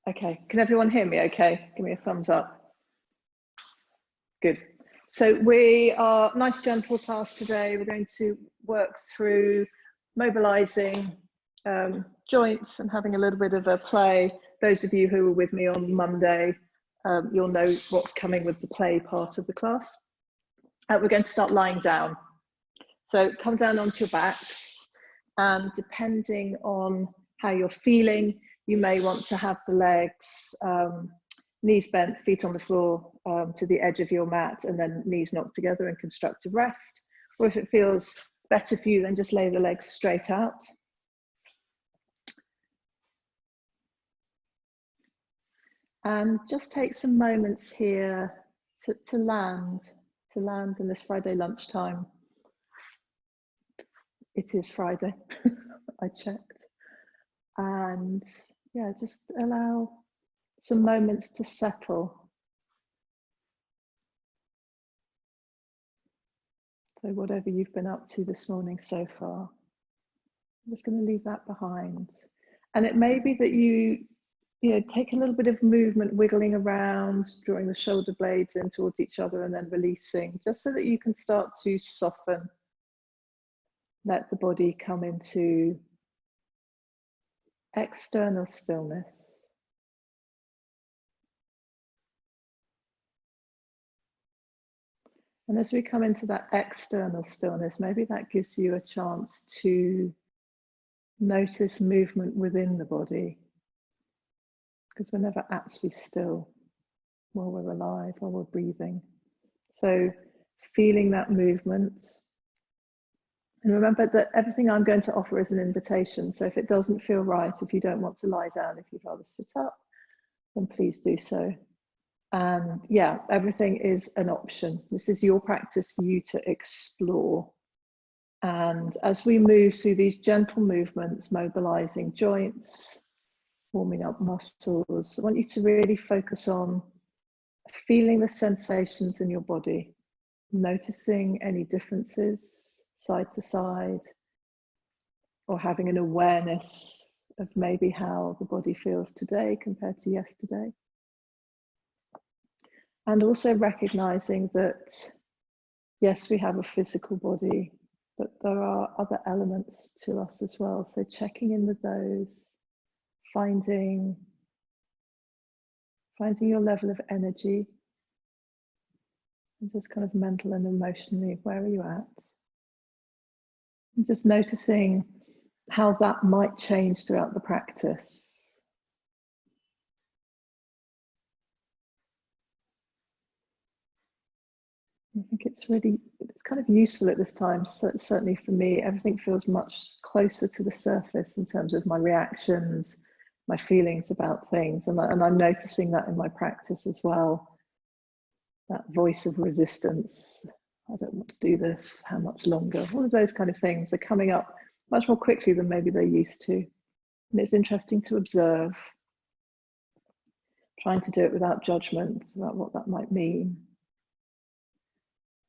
Okay, can everyone hear me okay? Give me a thumbs up. Good. So we are nice gentle class today. We're going to work through mobilizing joints and having a little bit of a play. Those of you who were with me on Monday, you'll know what's coming with the play part of the class. We're going to start lying down. So come down onto your backs, and depending on how you're feeling, you may want to have the legs, knees bent, feet on the floor to the edge of your mat, and then knees knocked together in constructive rest. Or if it feels better for you, then just lay the legs straight out. And just take some moments here to land in this Friday lunchtime. It is Friday, I checked. And yeah, just allow some moments to settle. So whatever you've been up to this morning so far, I'm just going to leave that behind. And it may be that you take a little bit of movement, wiggling around, drawing the shoulder blades in towards each other and then releasing, just so that you can start to soften. Let the body come into external stillness. And as we come into that external stillness, maybe that gives you a chance to notice movement within the body, because we're never actually still while we're alive, while we're breathing. So feeling that movement. And remember that everything I'm going to offer is an invitation. So if it doesn't feel right, if you don't want to lie down, if you'd rather sit up, then please do so. And yeah, everything is an option. This is your practice for you to explore. And as we move through these gentle movements, mobilizing joints, warming up muscles, I want you to really focus on feeling the sensations in your body, noticing any differences side to side, or having an awareness of maybe how the body feels today compared to yesterday. And also recognizing that, yes, we have a physical body, but there are other elements to us as well. So checking in with those, finding your level of energy, and just kind of mental and emotionally, where are you at? And just noticing how that might change throughout the practice. I think it's kind of useful at this time. So certainly for me, everything feels much closer to the surface in terms of my reactions, my feelings about things. And I'm noticing that in my practice as well. That voice of resistance. I don't want to do this. How much longer? All of those kind of things are coming up much more quickly than maybe they used to. And it's interesting to observe, trying to do it without judgment about what that might mean.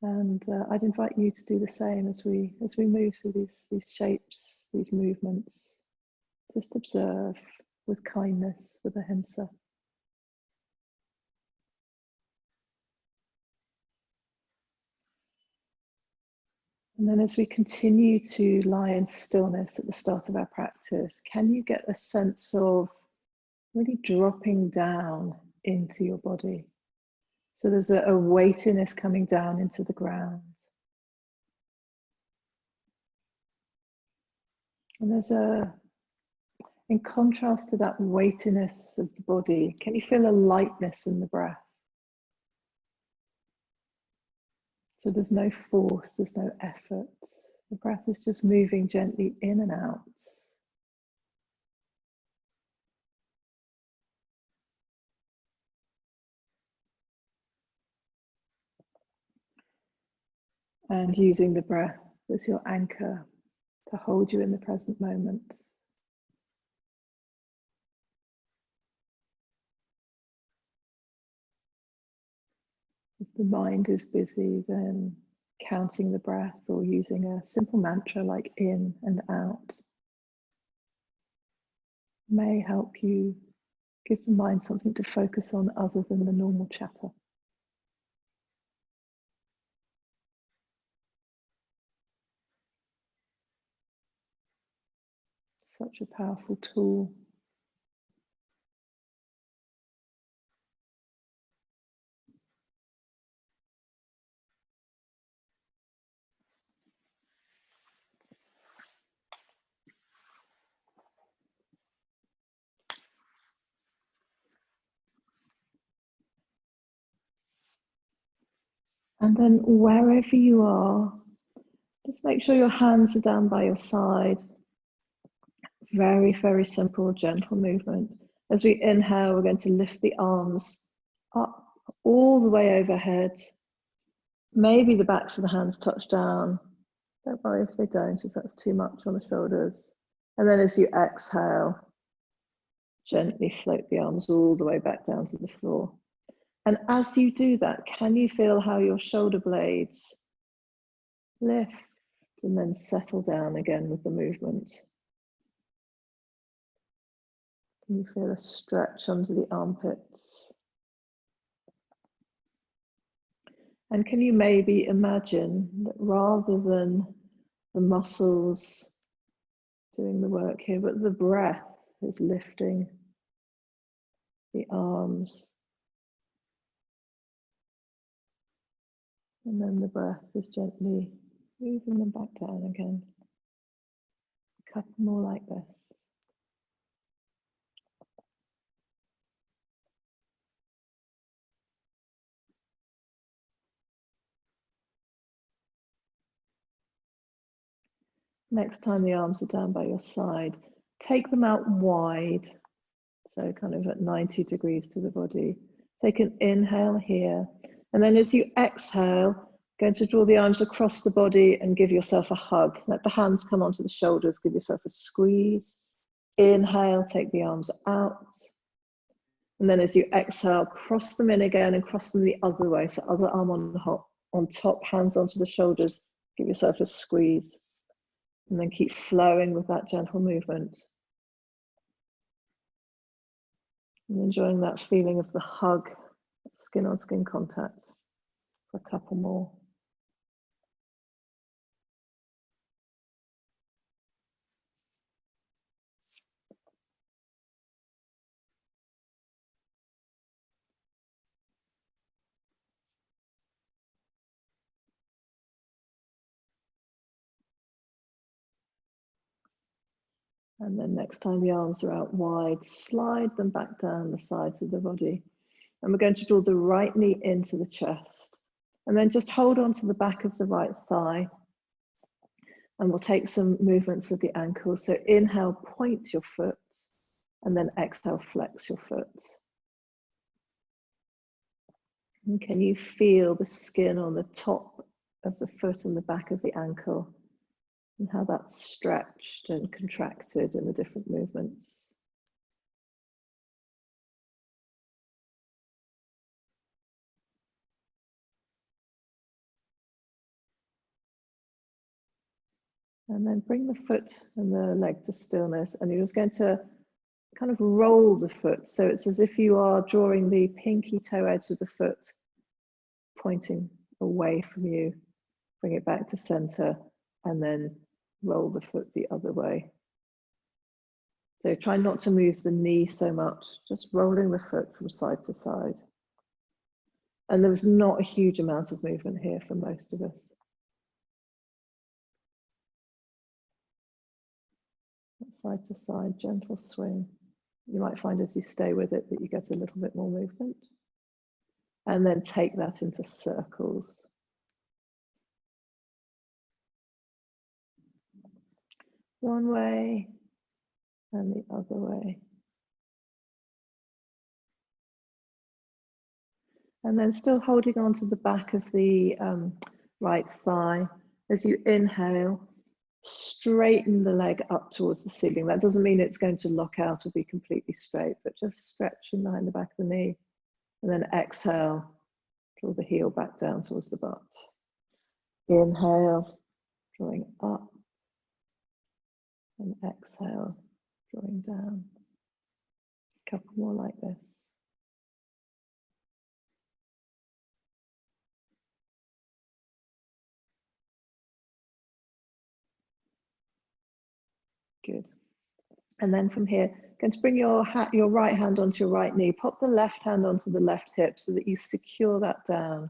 And I'd invite you to do the same as we move through these shapes, these movements. Just observe with kindness, with ahimsa. And then as we continue to lie in stillness at the start of our practice, can you get a sense of really dropping down into your body? So there's a weightiness coming down into the ground. And there's in contrast to that weightiness of the body, can you feel a lightness in the breath? So there's no force, there's no effort. The breath is just moving gently in and out. And using the breath as your anchor to hold you in the present moment. If the mind is busy, then counting the breath or using a simple mantra like in and out may help you Give the mind something to focus on other than the normal chatter. Such a powerful tool. And then wherever you are, just make sure your hands are down by your side. Very, very simple, gentle movement. As we inhale, we're going to lift the arms up all the way overhead. Maybe the backs of the hands touch down. Don't worry if they don't, if that's too much on the shoulders. And then as you exhale, gently float the arms all the way back down to the floor. And as you do that, can you feel how your shoulder blades lift and then settle down again with the movement? Can you feel a stretch under the armpits? And can you maybe imagine that rather than the muscles doing the work here, but the breath is lifting the arms. And then the breath is gently moving them back down again. A couple more like this. Next time the arms are down by your side, take them out wide, so kind of at 90 degrees to the body. Take an inhale here, and then as you exhale, going to draw the arms across the body and give yourself a hug. Let the hands come onto the shoulders, give yourself a squeeze. Inhale, take the arms out. And then as you exhale, cross them in again and cross them the other way. So other arm on top, hands onto the shoulders, give yourself a squeeze. And then keep flowing with that gentle movement. And enjoying that feeling of the hug, skin on skin contact for a couple more. And then next time the arms are out wide, slide them back down the sides of the body. And we're going to draw the right knee into the chest. And then just hold on to the back of the right thigh. And we'll take some movements of the ankle. So inhale, point your foot. And then exhale, flex your foot. And can you feel the skin on the top of the foot and the back of the ankle? And how that's stretched and contracted in the different movements. And then bring the foot and the leg to stillness, and you're just going to kind of roll the foot. So it's as if you are drawing the pinky toe edge of the foot, pointing away from you, bring it back to center, and then roll the foot the other way. So try not to move the knee so much, just rolling the foot from side to side. And there was not a huge amount of movement here for most of us. Side to side, gentle swing. You might find as you stay with it that you get a little bit more movement. And then take that into circles. One way and the other way. And then still holding on to the back of the right thigh. As you inhale, straighten the leg up towards the ceiling. That doesn't mean it's going to lock out or be completely straight, but just stretching behind the back of the knee. And then exhale, draw the heel back down towards the butt. Inhale, drawing up. And exhale, drawing down. Couple more like this. Good. And then from here, going to bring your right hand onto your right knee, pop the left hand onto the left hip so that you secure that down.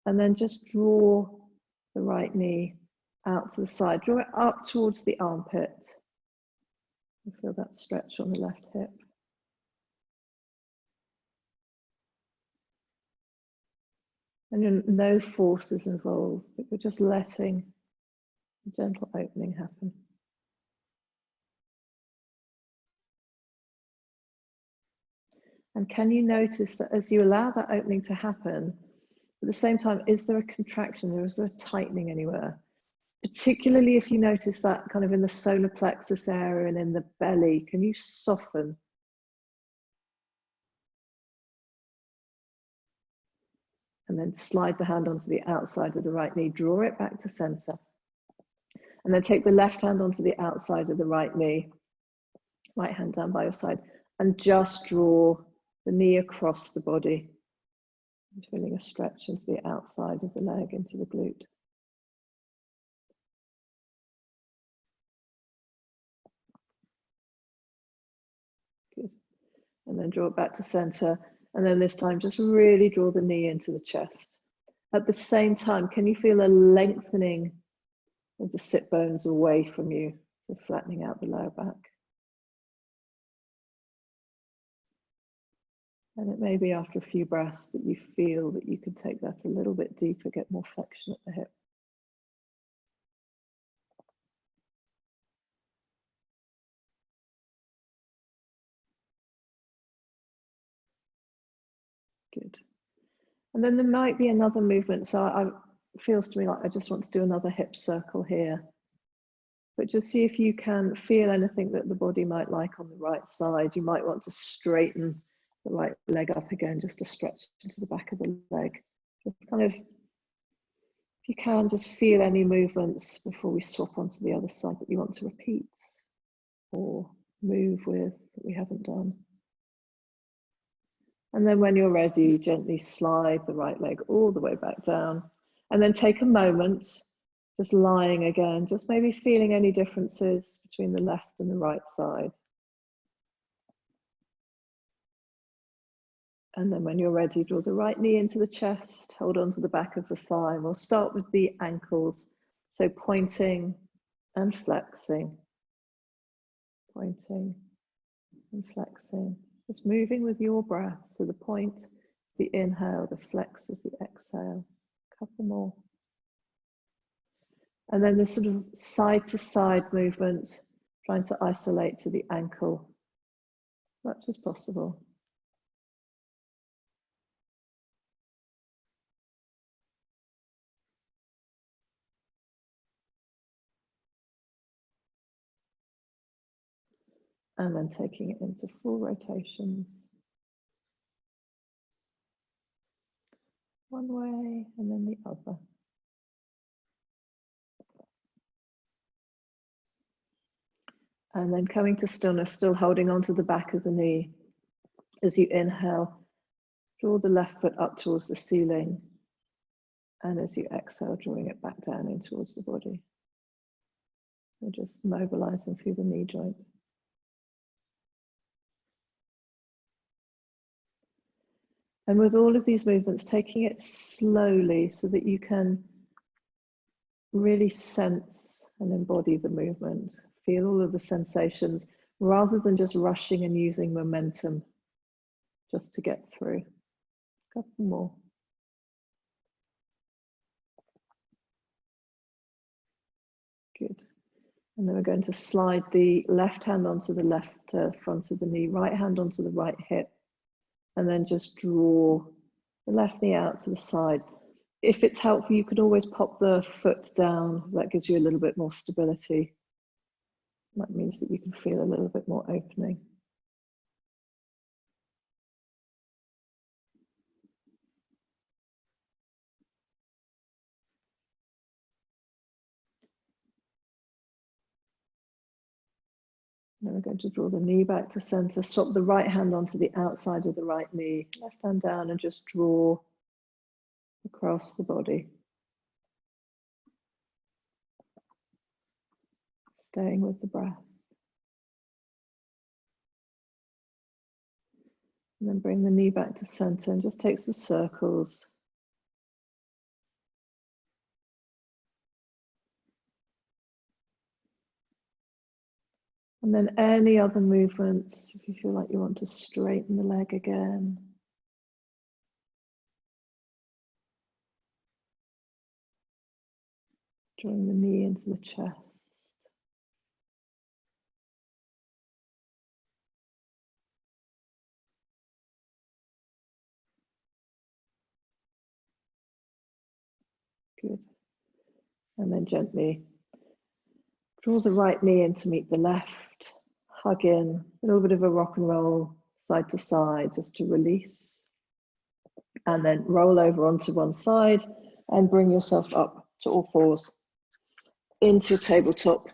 And then just draw the right knee out to the side. Draw it up towards the armpit. You feel that stretch on the left hip. And no force is involved, but we're just letting a gentle opening happen. And can you notice that as you allow that opening to happen, at the same time, is there a contraction or is there a tightening anywhere? Particularly if you notice that kind of in the solar plexus area and in the belly, can you soften? And then slide the hand onto the outside of the right knee, draw it back to center. And then take the left hand onto the outside of the right knee, right hand down by your side, and just draw the knee across the body. Feeling a stretch into the outside of the leg, into the glute. Good. And then draw it back to center. And then this time, just really draw the knee into the chest. At the same time, can you feel a lengthening of the sit bones away from you, so flattening out the lower back? And it may be after a few breaths that you feel that you can take that a little bit deeper, get more flexion at the hip. Good. And then there might be another movement. So it feels to me like I just want to do another hip circle here. But just see if you can feel anything that the body might like on the right side. You might want to straighten the right leg up again, just to stretch into the back of the leg. Just kind of, if you can, just feel any movements before we swap onto the other side that you want to repeat or move with that we haven't done. And then when you're ready, gently slide the right leg all the way back down. And then take a moment, just lying again, just maybe feeling any differences between the left and the right side. And then when you're ready, draw the right knee into the chest, hold on to the back of the thigh. And we'll start with the ankles. So pointing and flexing, pointing and flexing. Just moving with your breath. So the point, the inhale, the flex is the exhale. A couple more. And then this sort of side to side movement, trying to isolate to the ankle as much as possible. And then taking it into full rotations. One way and then the other. And then coming to stillness, still holding onto the back of the knee. As you inhale, draw the left foot up towards the ceiling. And as you exhale, drawing it back down in towards the body. So just mobilizing through the knee joint. And with all of these movements, taking it slowly so that you can really sense and embody the movement. Feel all of the sensations rather than just rushing and using momentum just to get through. A couple more. Good. And then we're going to slide the left hand onto the left front of the knee, right hand onto the right hip, and then just draw the left knee out to the side. If it's helpful, you could always pop the foot down. That gives you a little bit more stability. That means that you can feel a little bit more opening. Then we're going to draw the knee back to center. Swap the right hand onto the outside of the right knee. Left hand down and just draw across the body. Staying with the breath. And then bring the knee back to center and just take some circles. And then any other movements, if you feel like you want to straighten the leg again. Drawing the knee into the chest. Good. And then gently draw the right knee in to meet the left. Hug in, a little bit of a rock and roll side to side just to release. And then roll over onto one side and bring yourself up to all fours into your tabletop.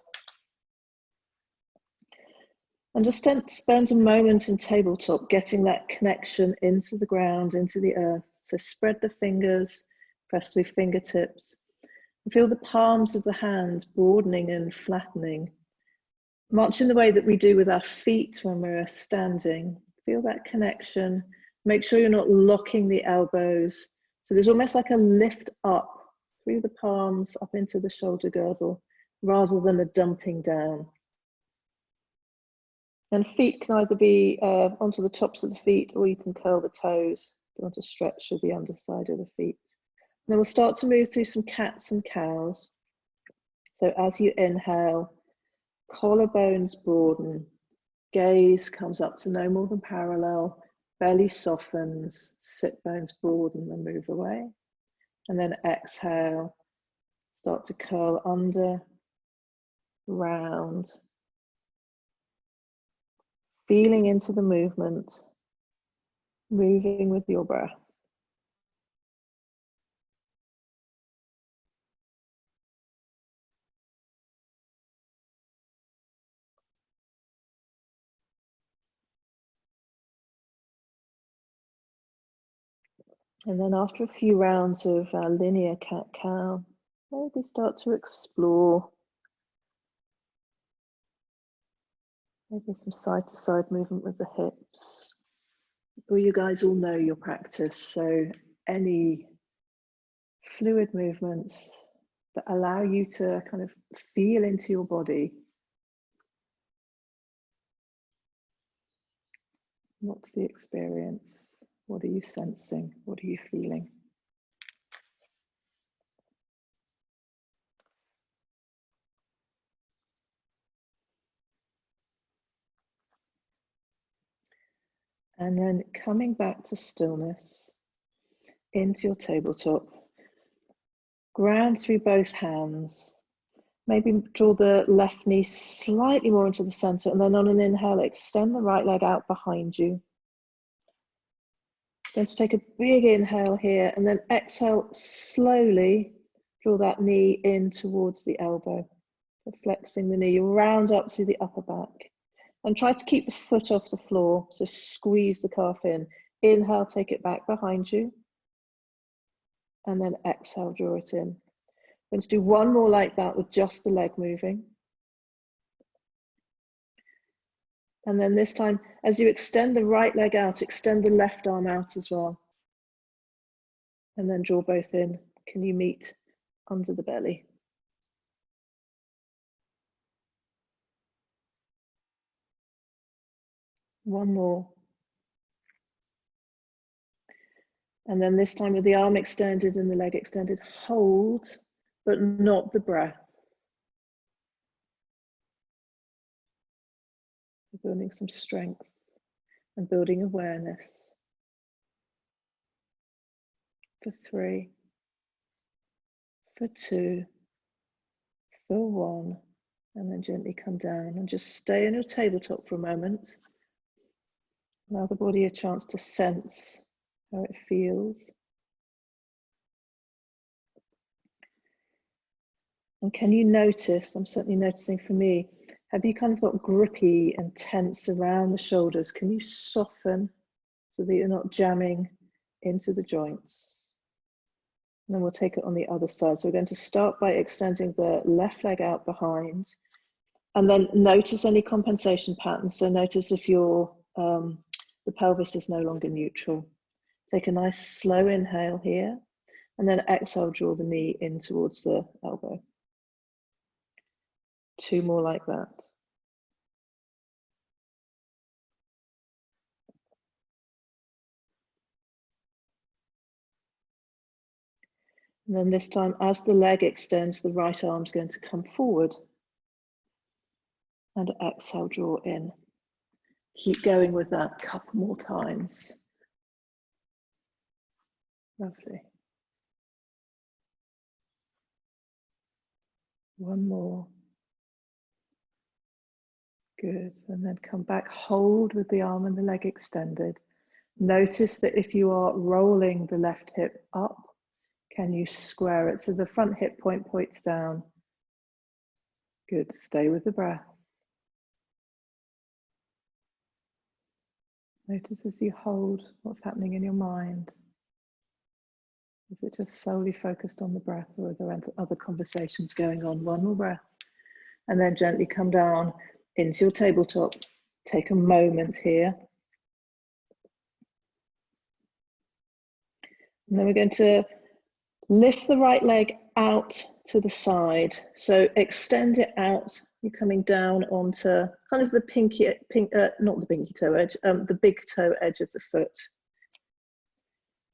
And just spend a moment in tabletop getting that connection into the ground, into the earth. So spread the fingers, press through fingertips. Feel the palms of the hands broadening and flattening, much in the way that we do with our feet when we're standing. Feel that connection. Make sure you're not locking the elbows. So there's almost like a lift up through the palms up into the shoulder girdle, rather than a dumping down. And feet can either be onto the tops of the feet, or you can curl the toes if you want to stretch to the underside of the feet. Then we'll start to move through some cats and cows. So as you inhale, collarbones broaden, gaze comes up to no more than parallel, belly softens, sit bones broaden and move away. And then exhale, start to curl under, round, feeling into the movement, moving with your breath. And then after a few rounds of linear cat-cow, maybe start to explore maybe some side-to-side movement with the hips. Well, you guys all know your practice, so any fluid movements that allow you to kind of feel into your body. What's the experience? What are you sensing? What are you feeling? And then coming back to stillness, into your tabletop, ground through both hands. Maybe draw the left knee slightly more into the center, and then on an inhale, extend the right leg out behind you. Going to take a big inhale here, and then exhale slowly, draw that knee in towards the elbow. So flexing the knee, round up through the upper back. And try to keep the foot off the floor, so squeeze the calf in. Inhale, take it back behind you. And then exhale, draw it in. I'm going to do one more like that with just the leg moving. And then this time, as you extend the right leg out, extend the left arm out as well. And then draw both in. Can you meet under the belly? One more. And then this time with the arm extended and the leg extended, hold, but not the breath. Building some strength and building awareness. For 3, for 2, for 1, and then gently come down and just stay on your tabletop for a moment. Allow the body a chance to sense how it feels. And can you notice, I'm certainly noticing for me, Have you kind of got grippy and tense around the shoulders? Can you soften so that you're not jamming into the joints? And then we'll take it on the other side. So we're going to start by extending the left leg out behind, and then notice any compensation patterns. So notice if your the pelvis is no longer neutral. Take a nice slow inhale here, and then exhale, draw the knee in towards the elbow. 2 more like that. And then this time, as the leg extends, the right arm's going to come forward. And exhale, draw in. Keep going with that a couple more times. Lovely. 1 more. Good. And then come back, hold with the arm and the leg extended. Notice that if you are rolling the left hip up, can you square it? So the front hip point points down. Good. Stay with the breath. Notice as you hold what's happening in your mind. Is it just solely focused on the breath, or are there other conversations going on? 1 more breath. And then gently come down into your tabletop. Take a moment here. And then we're going to lift the right leg out to the side. So extend it out. You're coming down onto kind of the not the pinky toe edge, the big toe edge of the foot.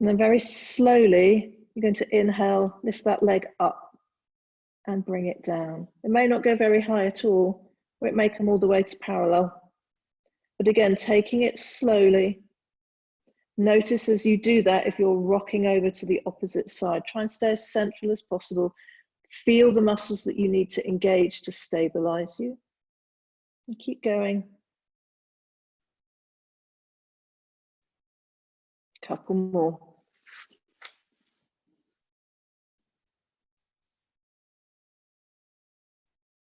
And then very slowly, you're going to inhale, lift that leg up and bring it down. It may not go very high at all, or it may come all the way to parallel. But again, taking it slowly. Notice as you do that, if you're rocking over to the opposite side, try and stay as central as possible. Feel the muscles that you need to engage to stabilize you. And keep going. Couple more.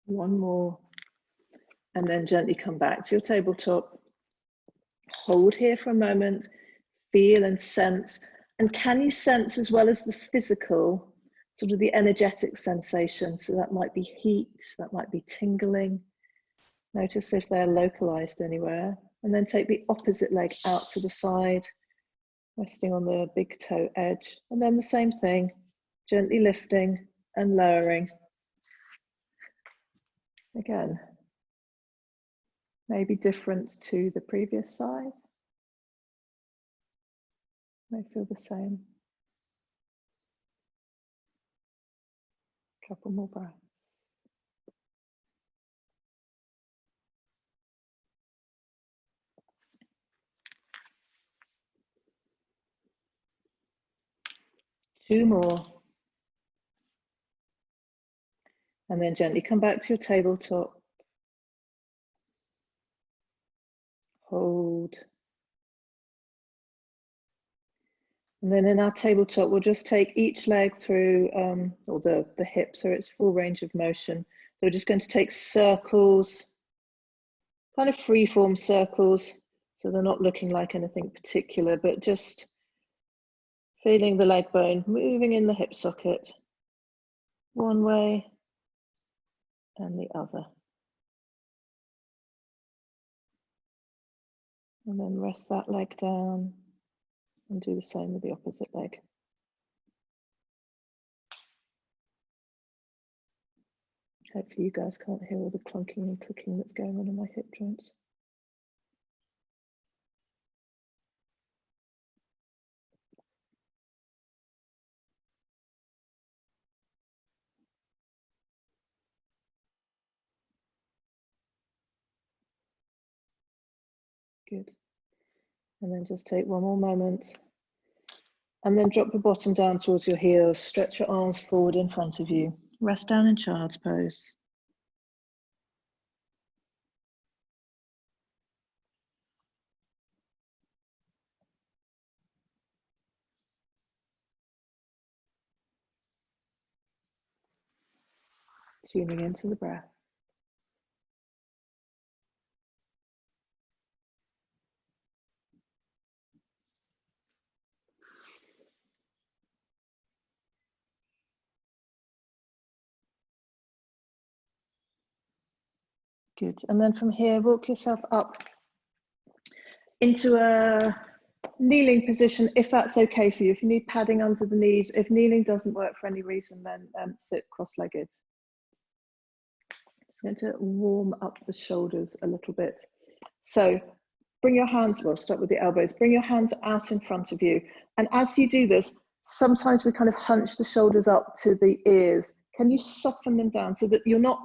One more. And then gently come back to your tabletop. Hold here for a moment. Feel and sense. And can you sense, as well as the physical, sort of the energetic sensation? So that might be heat, that might be tingling. Notice if they're localized anywhere. And then take the opposite leg out to the side, resting on the big toe edge. And then the same thing, gently lifting and lowering. Again, maybe different to the previous side. May feel the same. Couple more breaths. Two more. And then gently come back to your tabletop. Hold. And then in our tabletop, we'll just take each leg through, or the hip, so it's full range of motion. So we're just going to take circles, kind of free-form circles, so they're not looking like anything particular, but just feeling the leg bone moving in the hip socket, one way and the other. And then rest that leg down and do the same with the opposite leg. Hopefully you guys can't hear all the clunking and clicking that's going on in my hip joints. Good. And then just take one more moment. And then drop the bottom down towards your heels. Stretch your arms forward in front of you. Rest down in child's pose. Tuning into the breath. Good. And then from here, walk yourself up into a kneeling position, if that's okay for you. If you need padding under the knees, if kneeling doesn't work for any reason, then sit cross-legged. Just going to warm up the shoulders a little bit. So bring your hands, well, start with the elbows, bring your hands out in front of you. And as you do this, sometimes we kind of hunch the shoulders up to the ears. Can you soften them down so that you're not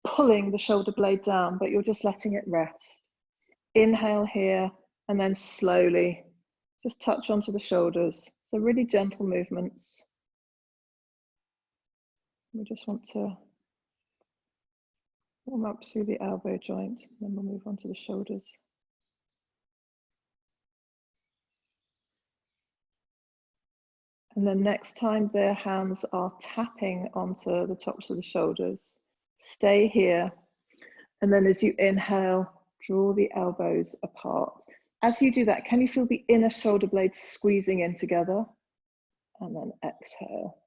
pulling the shoulder blade down, but you're just letting it rest? Inhale here, and then slowly just touch onto the shoulders. So really gentle movements. We just want to warm up through the elbow joint, then we'll move on to the shoulders. And then next time their hands are tapping onto the tops of the shoulders, stay here. And then as you inhale, draw the elbows apart. As you do that, can you feel the inner shoulder blades squeezing in together? And then exhale.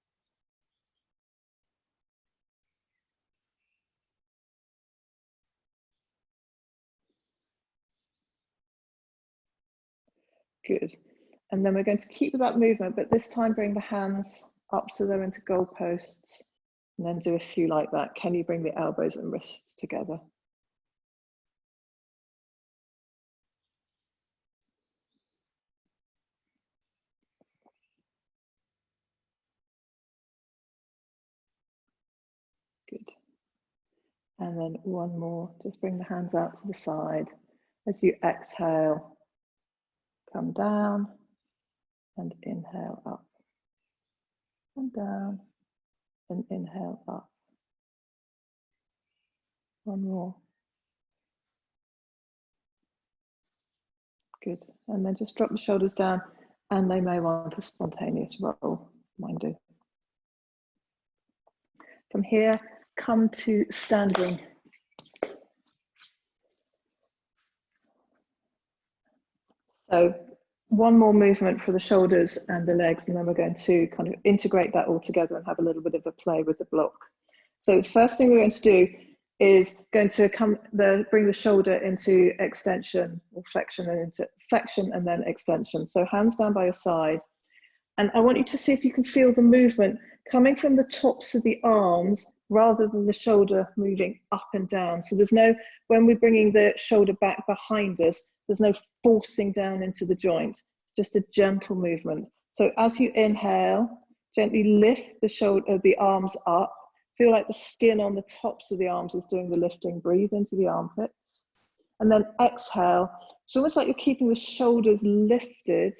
Good. And then we're going to keep that movement, but this time bring the hands up so they're into goalposts, and then do a few like that. Can you bring the elbows and wrists together? Good. And then one more, just bring the hands out to the side. As you exhale, come down and inhale up. And down and inhale up. One more. Good. And then just drop the shoulders down, and they may want a spontaneous roll. Mine do. From here, come to standing. So one more movement for the shoulders and the legs, and then we're going to kind of integrate that all together and have a little bit of a play with the block. So the first thing we're going to do is going to bring the shoulder into extension or flexion and into flexion and then extension. So hands down by your side. And I want you to see if you can feel the movement coming from the tops of the arms rather than the shoulder moving up and down. So there's no, when we're bringing the shoulder back behind us, there's no forcing down into the joint. It's just a gentle movement. So as you inhale, gently lift the shoulder, the arms up. Feel like the skin on the tops of the arms is doing the lifting. Breathe into the armpits. And then exhale. It's almost like you're keeping the shoulders lifted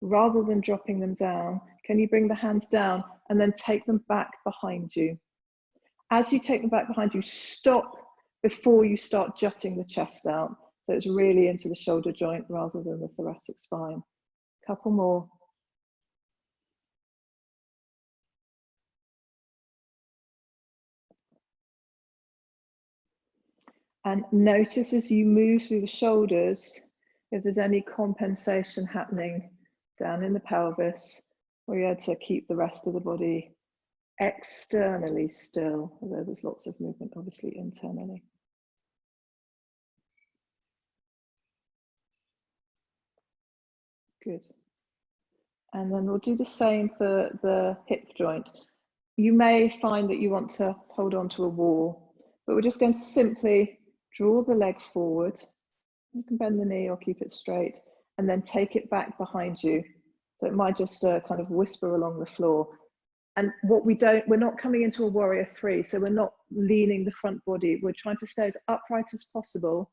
rather than dropping them down. Can you bring the hands down and then take them back behind you? As you take them back behind you, stop before you start jutting the chest out. So it's really into the shoulder joint rather than the thoracic spine. Couple more. And notice as you move through the shoulders, if there's any compensation happening down in the pelvis, or you're able to keep the rest of the body externally still, although there's lots of movement obviously internally. Good. And then we'll do the same for the hip joint. You may find that you want to hold on to a wall, but we're just going to simply draw the leg forward. You can bend the knee or keep it straight, and then take it back behind you. So it might just kind of whisper along the floor. And what we're not coming into a warrior three, so we're not leaning the front body. We're trying to stay as upright as possible,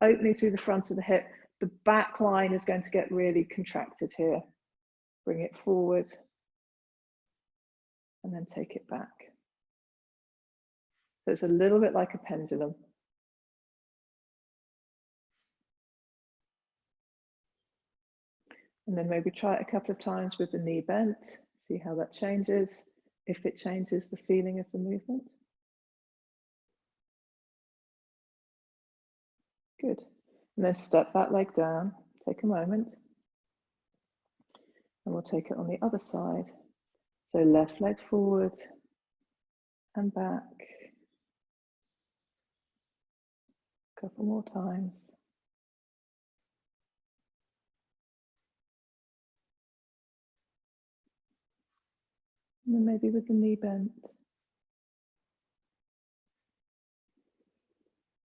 opening through the front of the hip. The back line is going to get really contracted here. Bring it forward, and then take it back. So it's a little bit like a pendulum. And then maybe try it a couple of times with the knee bent, see how that changes, if it changes the feeling of the movement. Good. And then step that leg down, take a moment, and we'll take it on the other side. So left leg forward and back, Couple more times. And then maybe with the knee bent.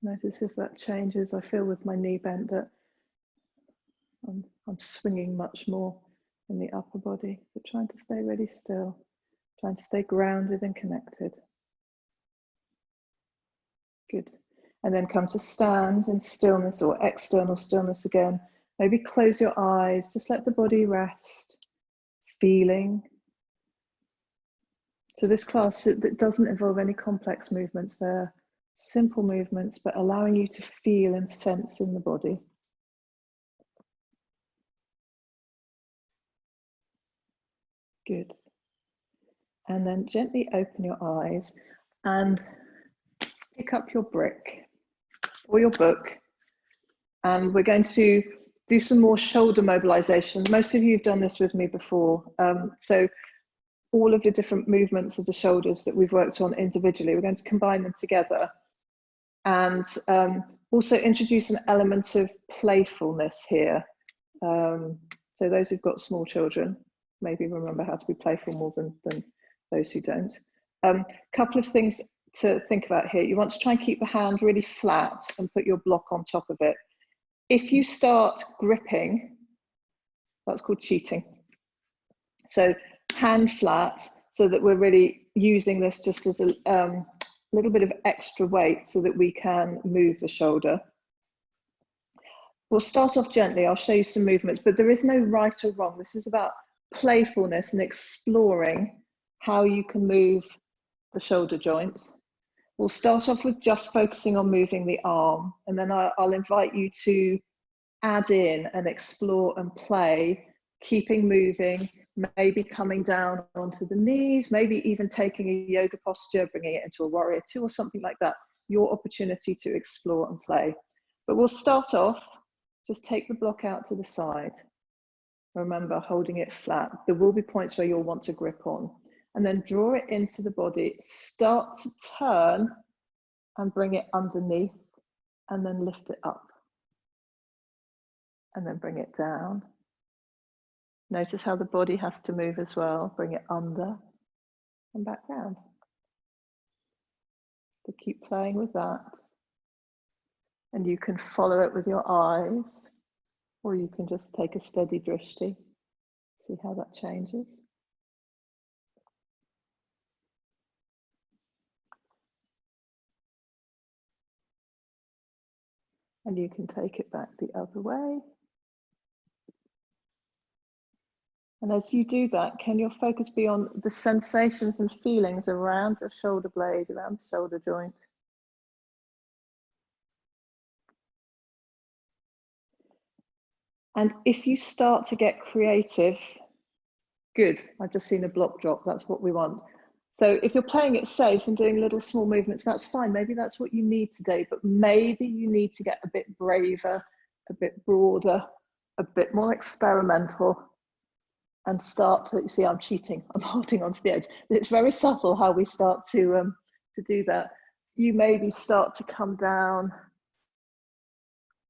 Notice if that changes. I feel with my knee bent that I'm swinging much more in the upper body. So trying to stay really still, trying to stay grounded and connected. Good. And then come to stand in stillness or external stillness again. Maybe close your eyes, just let the body rest, feeling. So this class, it doesn't involve any complex movements. They're simple movements, but allowing you to feel and sense in the body. Good. And then gently open your eyes and pick up your brick or your book. And we're going to do some more shoulder mobilization. Most of you have done this with me before. So all of the different movements of the shoulders that we've worked on individually, we're going to combine them together and also introduce an element of playfulness here. So those who've got small children, maybe remember how to be playful more than those who don't. Couple of things to think about here. You want to try and keep the hand really flat and put your block on top of it. If you start gripping, that's called cheating. So hand flat, so that we're really using this just as a little bit of extra weight so that we can move the shoulder. We'll start off gently. I'll show you some movements, but there is no right or wrong. This is about playfulness and exploring how you can move the shoulder joint. We'll start off with just focusing on moving the arm, and then I'll invite you to add in and explore and play, keeping moving, maybe coming down onto the knees, maybe even taking a yoga posture, bringing it into a warrior two or something like that. Your opportunity to explore and play. But we'll start off, just take the block out to the side. Remember, holding it flat. There will be points where you'll want to grip on. And then draw it into the body. Start to turn and bring it underneath and then lift it up. And then bring it down. Notice how the body has to move as well. Bring it under and back down. So keep playing with that. And you can follow it with your eyes, or you can just take a steady drishti. See how that changes. And you can take it back the other way. And as you do that, can your focus be on the sensations and feelings around your shoulder blade, around the shoulder joint? And if you start to get creative, good, I've just seen a block drop, that's what we want. So if you're playing it safe and doing little small movements, that's fine. Maybe that's what you need today, but maybe you need to get a bit braver, a bit broader, a bit more experimental, and start to, you see, I'm cheating, I'm holding on to the edge. It's very subtle how we start to do that. You maybe start to come down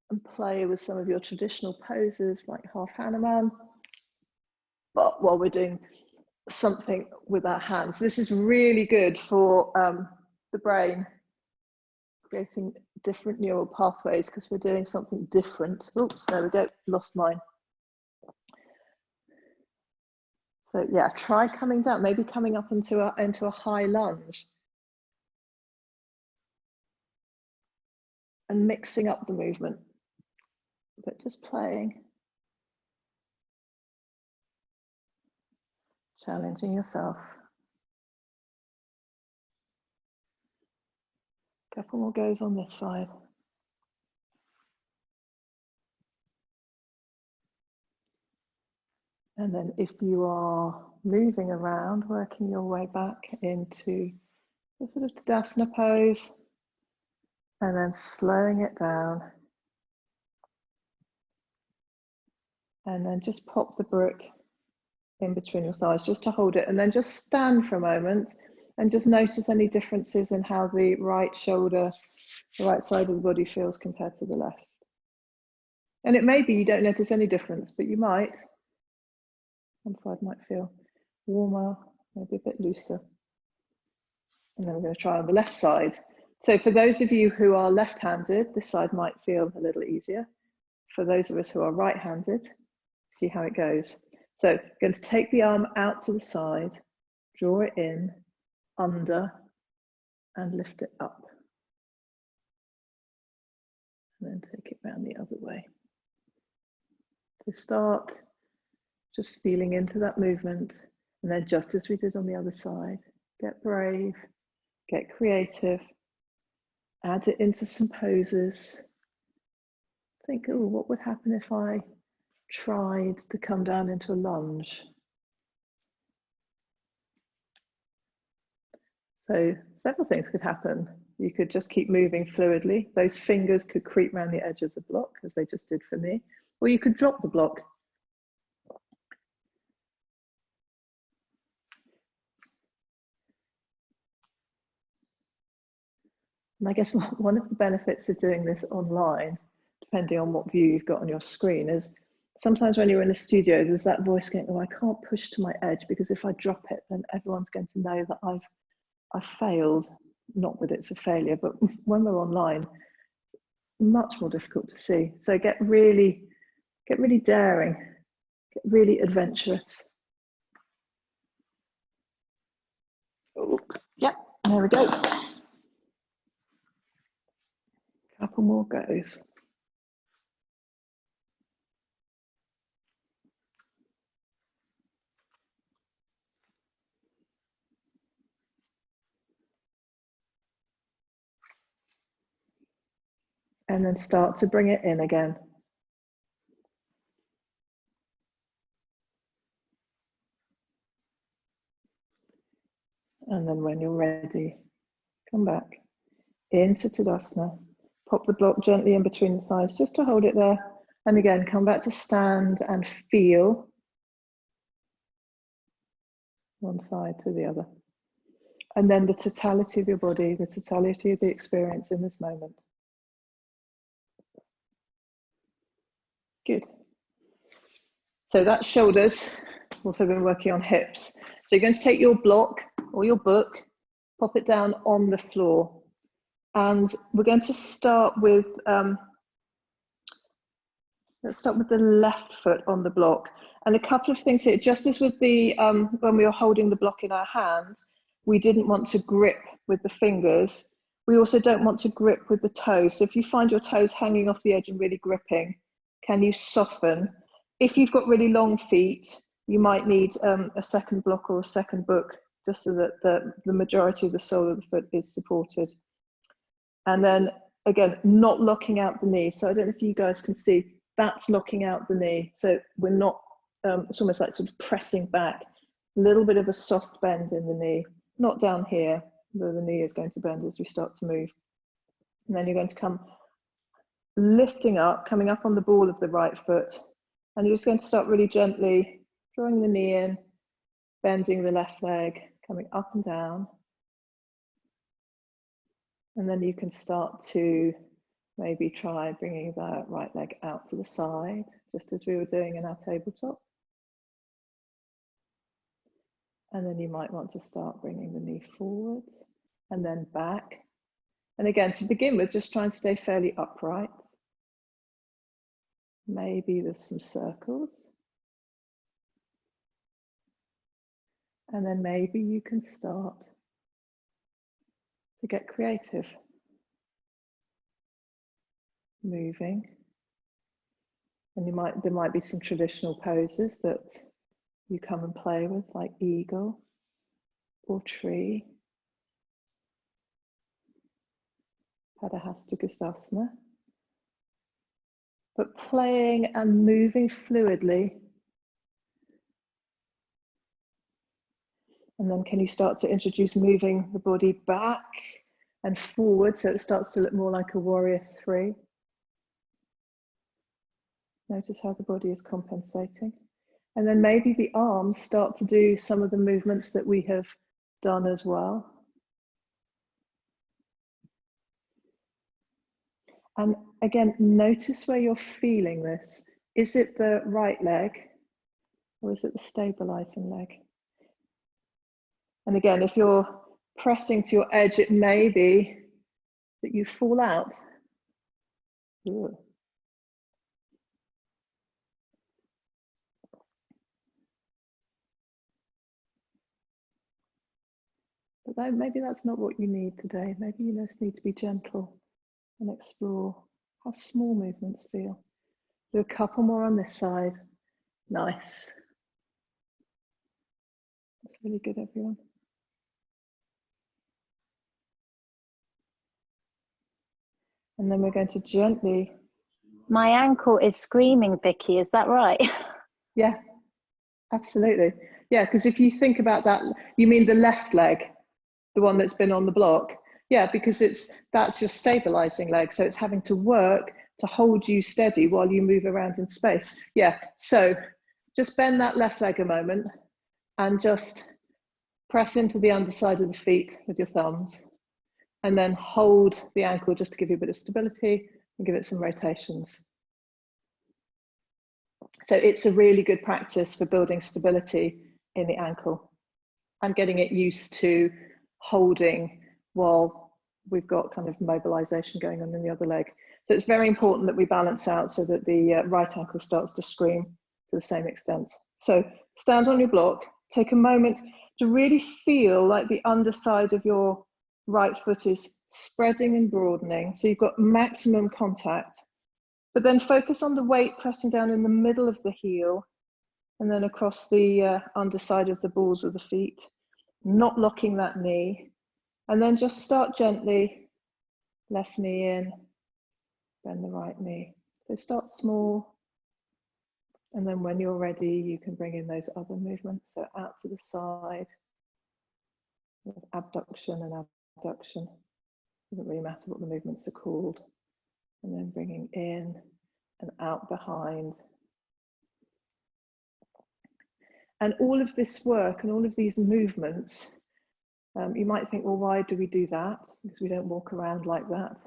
and play with some of your traditional poses like half Hanuman, but while we're doing something with our hands. This is really good for the brain, creating different neural pathways because we're doing something different. Oops, there we go, lost mine. So yeah, try coming down, maybe coming up into a high lunge. And mixing up the movement, but just playing. Challenging yourself. Couple more goes on this side. And then if you are moving around, working your way back into the sort of Tadasana pose, and then slowing it down. And then just pop the brick in between your thighs just to hold it, and then just stand for a moment And just notice any differences in how the right shoulder, the right side of the body feels compared to the left. And it may be you don't notice any difference, but you might. One side might feel warmer, maybe a bit looser. And then we're going to try on the left side. So for those of you who are left-handed, this side might feel a little easier. For those of us who are right-handed, see how it goes. So I'm going to take the arm out to the side, draw it in, under, and lift it up. And then take it round the other way. To start, just feeling into that movement, and then just as we did on the other side, get brave, get creative, add it into some poses. Think, oh, what would happen if I tried to come down into a lunge? So several things could happen. You could just keep moving fluidly. Those fingers could creep around the edge of the block, as they just did for me, or you could drop the block. And I guess one of the benefits of doing this online, depending on what view you've got on your screen, is sometimes when you're in the studio, there's that voice going, oh, I can't push to my edge because if I drop it, then everyone's going to know that I've failed. Not that it's a failure, but when we're online, much more difficult to see. So get really daring, get really adventurous. Oh, yeah, there we go. Couple more goes. And then start to bring it in again. And then when you're ready, come back into Tadasana. Pop the block gently in between the thighs just to hold it there. And again, come back to stand and feel one side to the other. And then the totality of your body, the totality of the experience in this moment. Good. So that's shoulders. Also been working on hips. So you're going to take your block or your book, pop it down on the floor. And we're going to start with, let's start with the left foot on the block. And a couple of things here, just as with the, when we were holding the block in our hands, we didn't want to grip with the fingers. We also don't want to grip with the toes. So if you find your toes hanging off the edge and really gripping, can you soften? If you've got really long feet, you might need a second block or a second book, just so that the majority of the sole of the foot is supported. And then again, not locking out the knee. So I don't know if you guys can see, that's locking out the knee. So we're not, it's almost like sort of pressing back, a little bit of a soft bend in the knee, not down here, though the knee is going to bend as we start to move. And then you're going to come lifting up, coming up on the ball of the right foot. And you're just going to start really gently drawing the knee in, bending the left leg, coming up and down. And then you can start to maybe try bringing the right leg out to the side, just as we were doing in our tabletop. And then you might want to start bringing the knee forward and then back. And again, to begin with, just try and stay fairly upright. Maybe there's some circles. And then maybe you can start to get creative. Moving. And there might be some traditional poses that you come and play with, like eagle or tree. Padahastakasana. But playing and moving fluidly. And then can you start to introduce moving the body back and forward so it starts to look more like a warrior three. Notice how the body is compensating. And then maybe the arms start to do some of the movements that we have done as well. And again, notice where you're feeling this. Is it the right leg or is it the stabilizing leg? And again, if you're pressing to your edge, it may be that you fall out. Ooh. But maybe that's not what you need today. Maybe you just need to be gentle and explore how small movements feel. Do a couple more on this side. Nice. That's really good, everyone. And then we're going to gently. My ankle is screaming, Vicky, is that right? Yeah, absolutely. Yeah, because if you think about that, you mean the left leg, the one that's been on the block? Yeah, because that's your stabilizing leg. So it's having to work to hold you steady while you move around in space. Yeah, so just bend that left leg a moment and just press into the underside of the feet with your thumbs. And then hold the ankle just to give you a bit of stability and give it some rotations. So it's a really good practice for building stability in the ankle and getting it used to holding while we've got kind of mobilization going on in the other leg. So it's very important that we balance out so that the right ankle starts to scream to the same extent. So stand on your block, take a moment to really feel like the underside of your right foot is spreading and broadening. So you've got maximum contact, but then focus on the weight pressing down in the middle of the heel and then across the underside of the balls of the feet, not locking that knee. And then just start gently, left knee in, bend the right knee. So start small. And then when you're ready, you can bring in those other movements. So out to the side, with abduction and abduction. Doesn't really matter what the movements are called. And then bringing in and out behind. And all of this work and all of these movements, you might think, well, why do we do that? Because we don't walk around like that.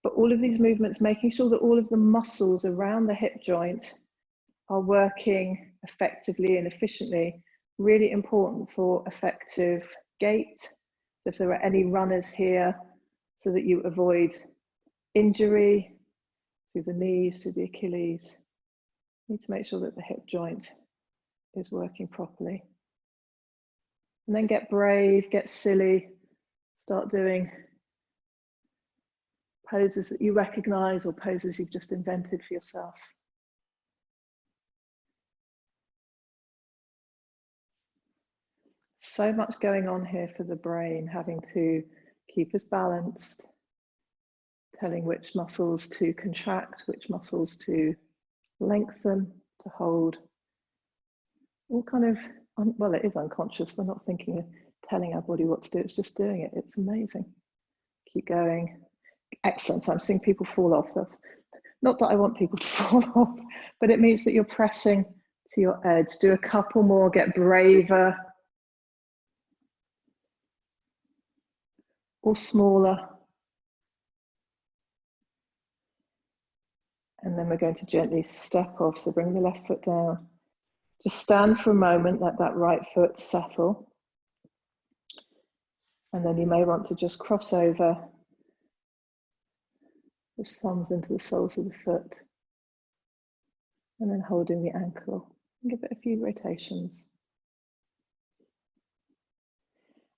But all of these movements, making sure that all of the muscles around the hip joint are working effectively and efficiently, really important for effective gait. So if there are any runners here, so that you avoid injury to the knees, to the Achilles, you need to make sure that the hip joint is working properly. And then get brave, get silly, start doing poses that you recognize or poses you've just invented for yourself. So much going on here for the brain, having to keep us balanced, telling which muscles to contract, which muscles to lengthen, to hold. All kind of, well, it is unconscious. We're not thinking of telling our body what to do. It's just doing it. It's amazing. Keep going. Excellent. I'm seeing people fall off. That's not that I want people to fall off, but it means that you're pressing to your edge. Do a couple more, get braver or smaller. And then we're going to gently step off. So bring the left foot down. Just stand for a moment, let that right foot settle. And then you may want to just cross over, push thumbs into the soles of the foot. And then holding the ankle. And give it a few rotations.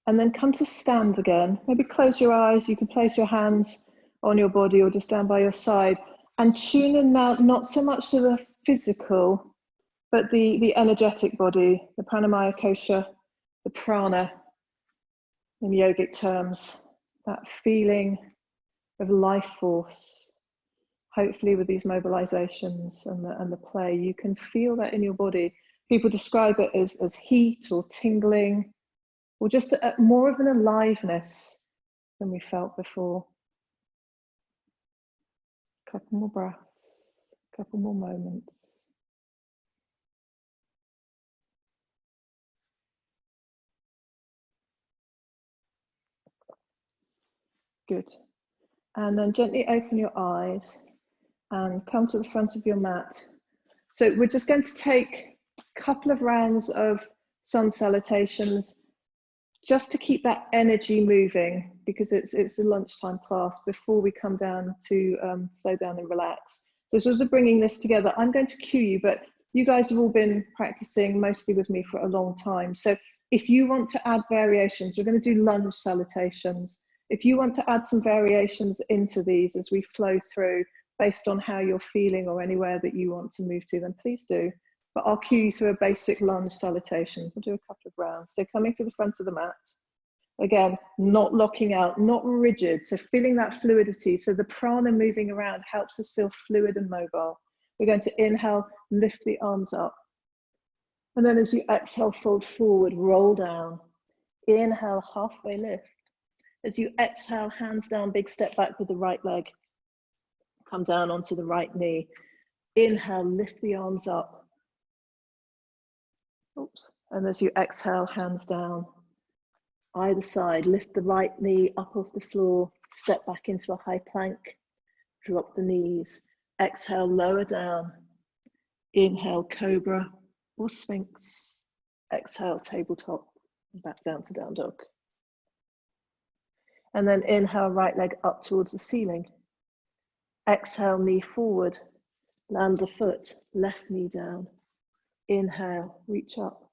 And then come to stand again. Maybe close your eyes. You can place your hands on your body or just down by your side. And tune in now, not so much to the physical, but the energetic body, the pranamaya kosha, the prana in yogic terms, that feeling of life force. Hopefully with these mobilizations and the play, you can feel that in your body. People describe it as heat or tingling, or just more of an aliveness than we felt before. A couple more breaths, a couple more moments. Good. And then gently open your eyes and come to the front of your mat. So we're just going to take a couple of rounds of sun salutations just to keep that energy moving, because it's a lunchtime class before we come down to slow down and relax. So sort of bringing this together, I'm going to cue you, but you guys have all been practicing mostly with me for a long time. So if you want to add variations, we're going to do lunge salutations. If you want to add some variations into these as we flow through based on how you're feeling or anywhere that you want to move to, then please do. But I'll cue you through a basic lunge salutation. We'll do a couple of rounds. So coming to the front of the mat. Again, not locking out, not rigid. So feeling that fluidity. So the prana moving around helps us feel fluid and mobile. We're going to inhale, lift the arms up. And then as you exhale, fold forward, roll down. Inhale, halfway lift. As you exhale, hands down, big step back with the right leg. Come down onto the right knee. Inhale, lift the arms up. Oops. And as you exhale, hands down. Either side, lift the right knee up off the floor, step back into a high plank, drop the knees. Exhale, lower down. Inhale, cobra or sphinx. Exhale, tabletop, back down to down dog. And then inhale, right leg up towards the ceiling. Exhale, knee forward, land the foot, left knee down. Inhale, reach up.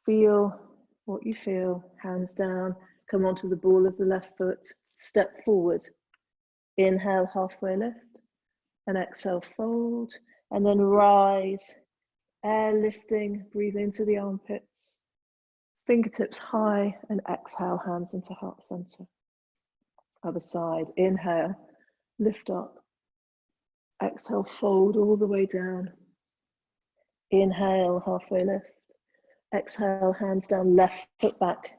Feel what you feel, hands down, come onto the ball of the left foot, step forward. Inhale, halfway lift, and exhale, fold, and then rise, air lifting, breathe into the armpits, fingertips high, and exhale, hands into heart center. Other side, inhale, lift up, exhale, fold all the way down. Inhale, halfway lift. Exhale, hands down, left foot back.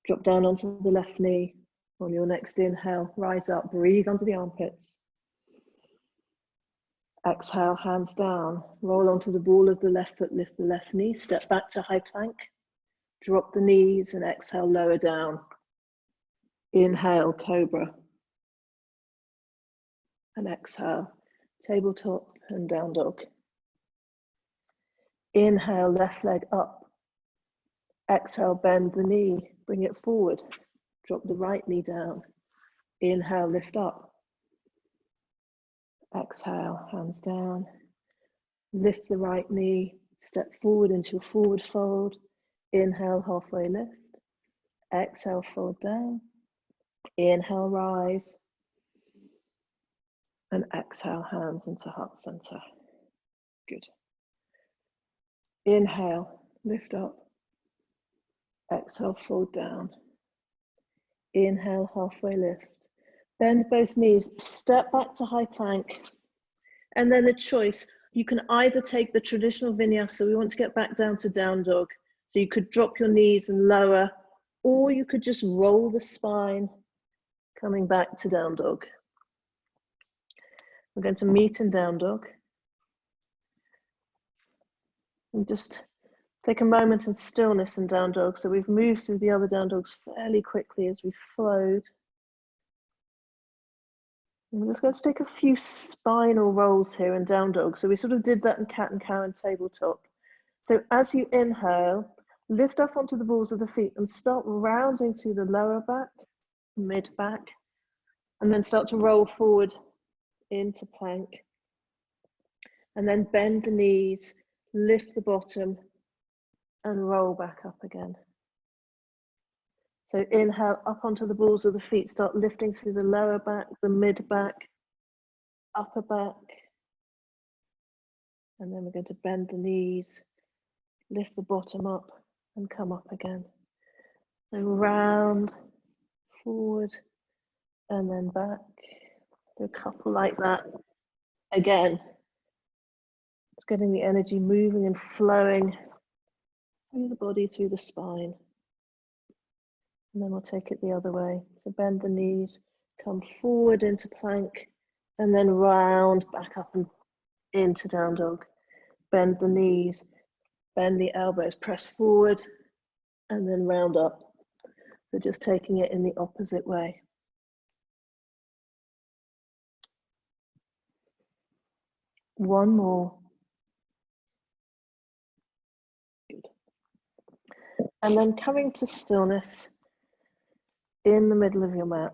Drop down onto the left knee. On your next inhale, rise up, breathe under the armpits. Exhale, hands down. Roll onto the ball of the left foot, lift the left knee. Step back to high plank. Drop the knees and exhale, lower down. Inhale, cobra. And exhale, tabletop and down dog. Inhale, left leg up. Exhale, bend the knee, bring it forward. Drop the right knee down. Inhale, lift up. Exhale, hands down. Lift the right knee, step forward into a forward fold. Inhale, halfway lift. Exhale, fold down. Inhale, rise. And exhale, hands into heart center. Good. Inhale, lift up. Exhale, fold down. Inhale, halfway lift. Bend both knees, step back to high plank. And then the choice, you can either take the traditional vinyasa, we want to get back down to down dog. So you could drop your knees and lower, or you could just roll the spine, coming back to down dog. We're going to meet in down dog. And just take a moment in stillness in down dog. So we've moved through the other down dogs fairly quickly as we've flowed. And we're just going to take a few spinal rolls here in down dog. So we sort of did that in cat and cow and tabletop. So as you inhale, lift up onto the balls of the feet and start rounding through the lower back, mid back, and then start to roll forward into plank. And then bend the knees, lift the bottom, and roll back up again. So inhale up onto the balls of the feet, start lifting through the lower back, the mid back, upper back. And then we're going to bend the knees, lift the bottom up and come up again. So round, forward, and then back. So a couple like that. Again, it's getting the energy moving and flowing through the body, through the spine. And then we'll take it the other way. So bend the knees, come forward into plank, and then round back up and into down dog. Bend the knees, bend the elbows, press forward, and then round up. So just taking it in the opposite way. One more. Good. And then coming to stillness in the middle of your mat.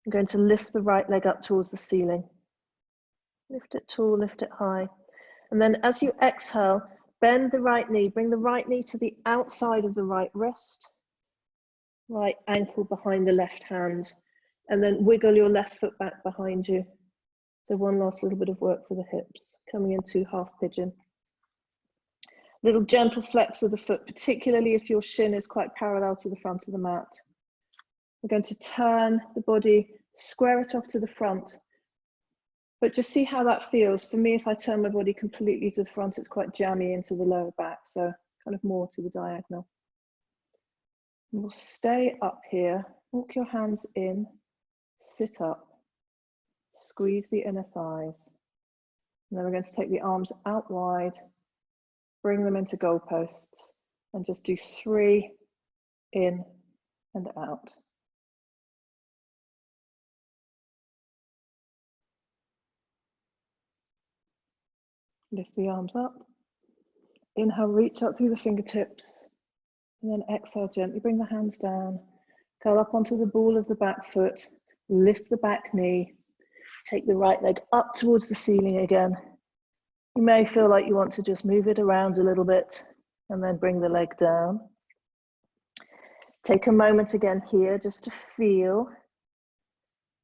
I'm going to lift the right leg up towards the ceiling. Lift it tall, lift it high. And then as you exhale, bend the right knee, bring the right knee to the outside of the right wrist, right ankle behind the left hand, and then wiggle your left foot back behind you. So one last little bit of work for the hips, coming into half pigeon. Little gentle flex of the foot, particularly if your shin is quite parallel to the front of the mat. We're going to turn the body, square it off to the front, but just see how that feels. For me, if I turn my body completely to the front, it's quite jammy into the lower back, so kind of more to the diagonal. And we'll stay up here, walk your hands in, sit up, squeeze the inner thighs. And then we're going to take the arms out wide, bring them into goalposts, and just do 3 in and out. Lift the arms up. Inhale, reach out through the fingertips. And then exhale, gently bring the hands down. Curl up onto the ball of the back foot. Lift the back knee. Take the right leg up towards the ceiling again. You may feel like you want to just move it around a little bit and then bring the leg down. Take a moment again here just to feel.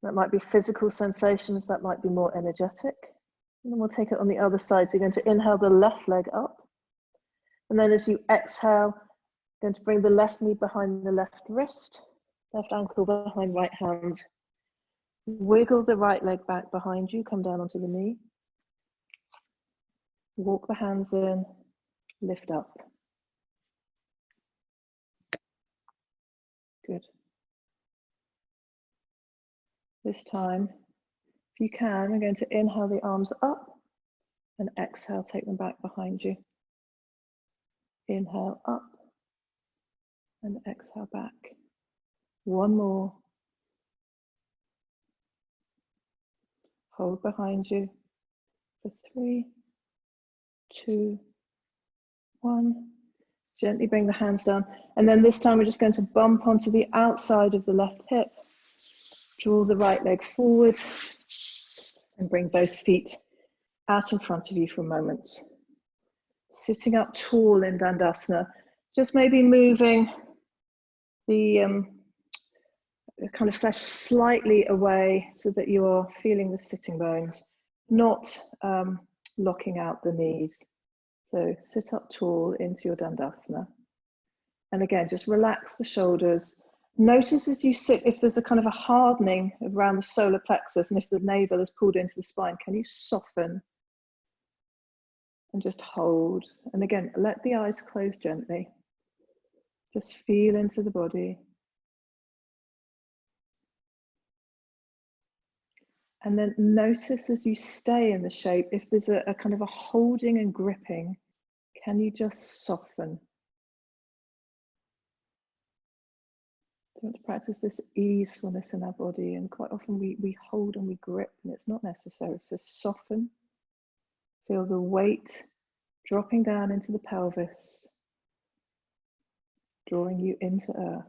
That might be physical sensations, that might be more energetic. And then we'll take it on the other side. So you're going to inhale the left leg up. And then as you exhale, you're going to bring the left knee behind the left wrist, left ankle behind right hand. Wiggle the right leg back behind you, come down onto the knee. Walk the hands in, lift up. Good. This time, if you can, we're going to inhale the arms up and exhale, take them back behind you. Inhale up and exhale back. One more. Hold behind you for 3, 2, 1. Gently bring the hands down. And then this time we're just going to bump onto the outside of the left hip. Draw the right leg forward and bring both feet out in front of you for a moment. Sitting up tall in Dandasana, just maybe moving the kind of flesh slightly away so that you are feeling the sitting bones, not locking out the knees. So sit up tall into your Dandasana. And again, just relax the shoulders. Notice as you sit, if there's a kind of a hardening around the solar plexus and if the navel is pulled into the spine, can you soften and just hold? And again, let the eyes close gently. Just feel into the body. And then notice as you stay in the shape, if there's a kind of a holding and gripping, can you just soften? We want to practice this easefulness in our body, and quite often we hold and we grip and it's not necessary. So soften, feel the weight dropping down into the pelvis, drawing you into earth.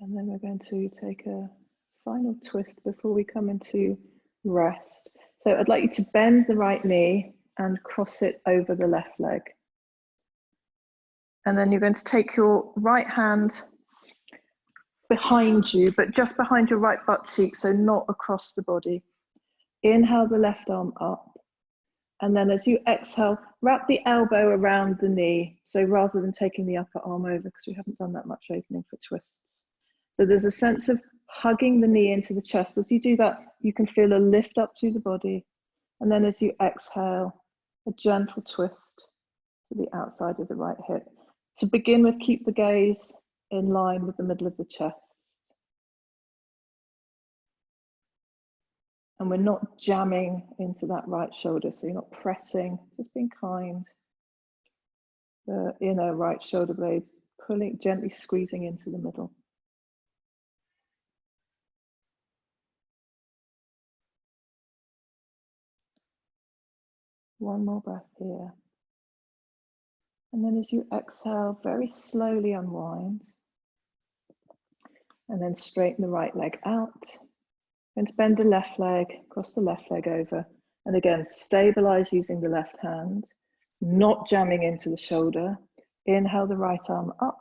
And then we're going to take a final twist before we come into rest. So I'd like you to bend the right knee and cross it over the left leg. And then you're going to take your right hand behind you, but just behind your right butt cheek, so not across the body. Inhale the left arm up. And then as you exhale, wrap the elbow around the knee. So rather than taking the upper arm over, because we haven't done that much opening for twists. So there's a sense of hugging the knee into the chest. As you do that, you can feel a lift up through the body. And then as you exhale, a gentle twist to the outside of the right hip. To begin with, keep the gaze in line with the middle of the chest. And we're not jamming into that right shoulder. So you're not pressing, just being kind. The inner right shoulder blade, pulling, gently squeezing into the middle. One more breath here. And then as you exhale, very slowly unwind. And then straighten the right leg out. And bend the left leg, cross the left leg over. And again, stabilize using the left hand, not jamming into the shoulder. Inhale the right arm up.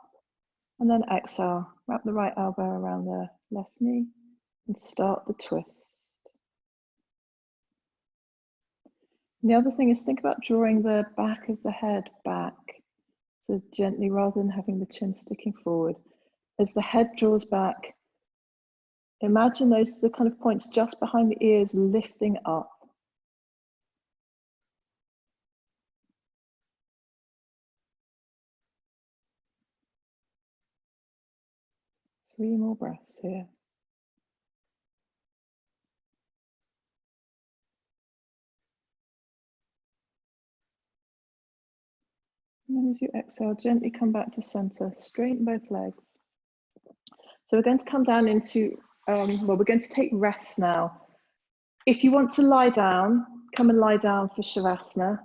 And then exhale, wrap the right elbow around the left knee and start the twist. And the other thing is think about drawing the back of the head back. So gently, rather than having the chin sticking forward. As the head draws back, imagine the kind of points just behind the ears lifting up. Three more breaths here. And then as you exhale, gently come back to center, straighten both legs. So we're going to come down into, well, we're going to take rest now. If you want to lie down, come and lie down for Shavasana.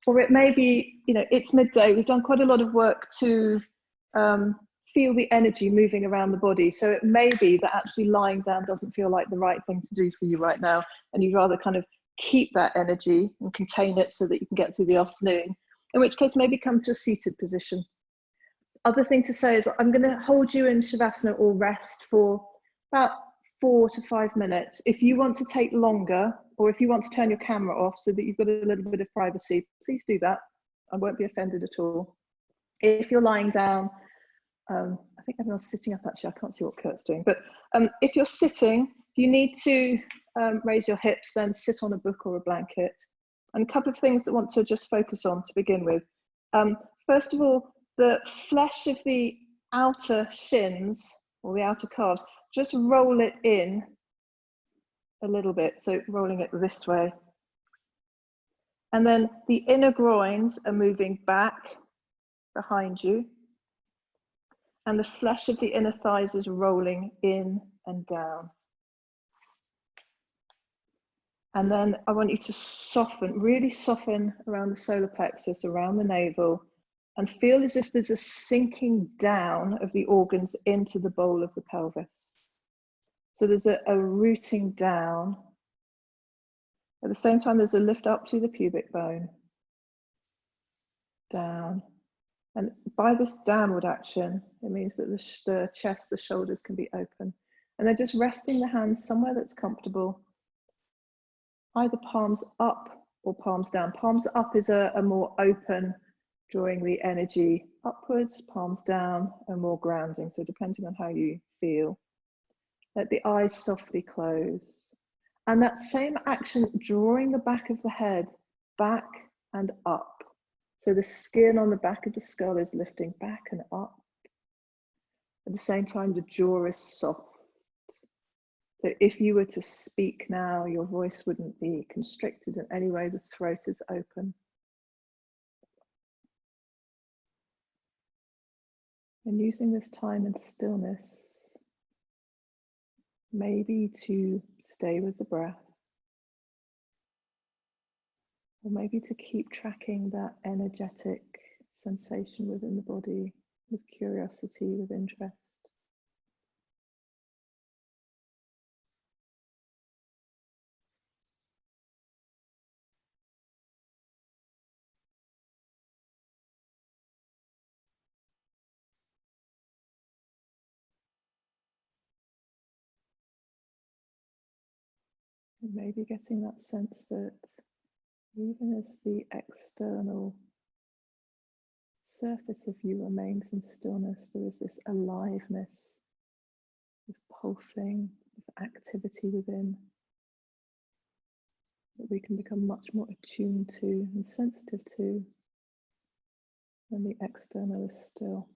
Or it may be, it's midday. We've done quite a lot of work to feel the energy moving around the body. So it may be that actually lying down doesn't feel like the right thing to do for you right now. And you'd rather kind of keep that energy and contain it so that you can get through the afternoon. In which case, maybe come to a seated position. Other thing to say is I'm going to hold you in Shavasana or rest for about 4 to 5 minutes. If you want to take longer, or if you want to turn your camera off so that you've got a little bit of privacy, please do that. I won't be offended at all. If you're lying down, I think everyone's sitting up actually, I can't see what Kurt's doing, but if you're sitting, if you need to raise your hips, then sit on a book or a blanket. And a couple of things that I want to just focus on to begin with. First of all, the flesh of the outer shins or the outer calves, just roll it in a little bit. So rolling it this way. And then the inner groins are moving back behind you. And the flesh of the inner thighs is rolling in and down. And then I want you to soften, really soften around the solar plexus, around the navel, and feel as if there's a sinking down of the organs into the bowl of the pelvis. So there's a rooting down. At the same time, there's a lift up to the pubic bone. Down. And by this downward action, it means that the chest, the shoulders can be open. And then just resting the hands somewhere that's comfortable. Either palms up or palms down. Palms up is a more open, drawing the energy upwards, palms down, and more grounding. So depending on how you feel. Let the eyes softly close. And that same action, drawing the back of the head back and up. So the skin on the back of the skull is lifting back and up. At the same time, the jaw is soft. So if you were to speak now, your voice wouldn't be constricted in any way, the throat is open. And using this time in stillness, maybe to stay with the breath, or maybe to keep tracking that energetic sensation within the body with curiosity, with interest. And maybe getting that sense that even as the external surface of you remains in stillness, there is this aliveness, this pulsing, this activity within that we can become much more attuned to and sensitive to when the external is still.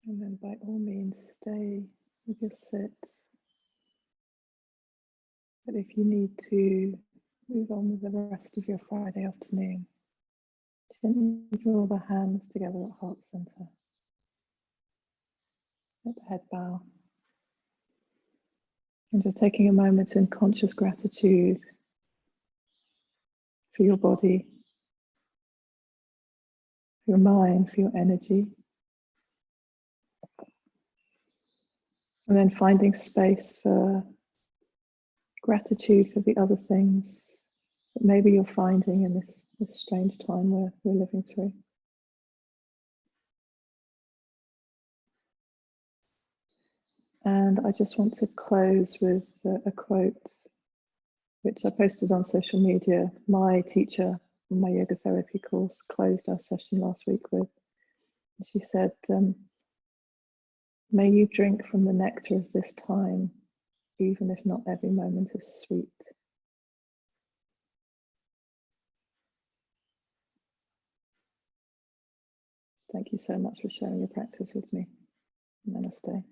And then by all means, stay with your sit. But if you need to move on with the rest of your Friday afternoon, gently draw the hands together at heart center. Let the head bow. And just taking a moment in conscious gratitude for your body, for your mind, for your energy. And then finding space for gratitude for the other things that maybe you're finding in this strange time we're living through. And I just want to close with a quote which I posted on social media. My teacher on my yoga therapy course closed our session last week with. She said, may you drink from the nectar of this time, even if not every moment is sweet. Thank you so much for sharing your practice with me. Namaste.